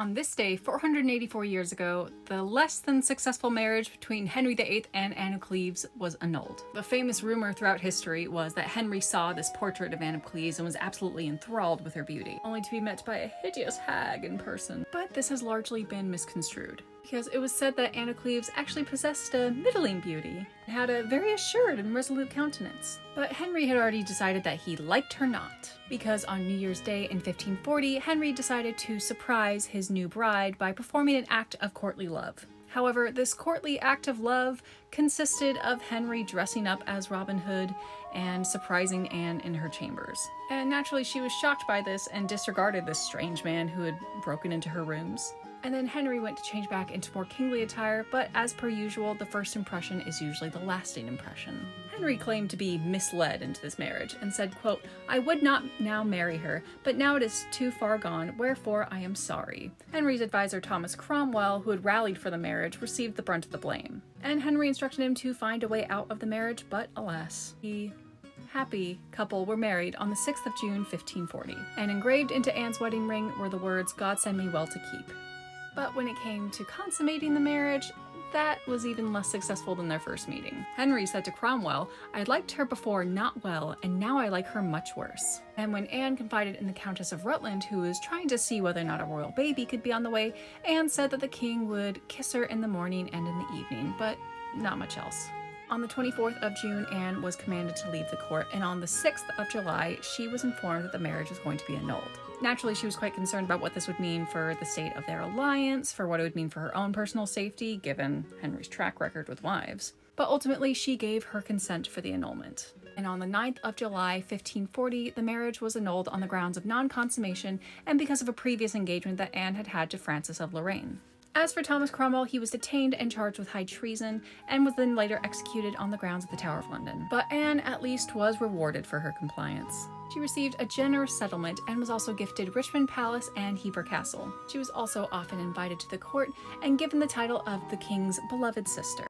On this day, 484 years ago, the less than successful marriage between Henry VIII and Anne of Cleves was annulled. The famous rumor throughout history was that Henry saw this portrait of Anne of Cleves and was absolutely enthralled with her beauty, only to be met by a hideous hag in person. But this has largely been misconstrued, because it was said that Anne of Cleves actually possessed a middling beauty and had a very assured and resolute countenance. But Henry had already decided that he liked her not, because on New Year's Day in 1540, Henry decided to surprise his new bride by performing an act of courtly love. However, this courtly act of love consisted of Henry dressing up as Robin Hood and surprising Anne in her chambers. And naturally, she was shocked by this and disregarded this strange man who had broken into her rooms. And then Henry went to change back into more kingly attire, but as per usual, the first impression is usually the lasting impression. Henry claimed to be misled into this marriage and said, quote, "I would not now marry her, but now it is too far gone, wherefore I am sorry." Henry's advisor Thomas Cromwell, who had rallied for the marriage, received the brunt of the blame. And Henry instructed him to find a way out of the marriage, but alas, the happy couple were married on the 6th of June, 1540. And engraved into Anne's wedding ring were the words, "God send me well to keep." But when it came to consummating the marriage, that was even less successful than their first meeting. Henry said to Cromwell, "I liked her before not well, and now I like her much worse." And when Anne confided in the Countess of Rutland, who was trying to see whether or not a royal baby could be on the way, Anne said that the king would kiss her in the morning and in the evening, but not much else. On the 24th of June, Anne was commanded to leave the court, and on the 6th of July, she was informed that the marriage was going to be annulled. Naturally, she was quite concerned about what this would mean for the state of their alliance, for what it would mean for her own personal safety, given Henry's track record with wives. But ultimately, she gave her consent for the annulment. And on the 9th of July, 1540, the marriage was annulled on the grounds of non-consummation and because of a previous engagement that Anne had had to Francis of Lorraine. As for Thomas Cromwell, he was detained and charged with high treason, and was then later executed on the grounds of the Tower of London. But Anne, at least, was rewarded for her compliance. She received a generous settlement and was also gifted Richmond Palace and Hever Castle. She was also often invited to the court and given the title of the king's beloved sister.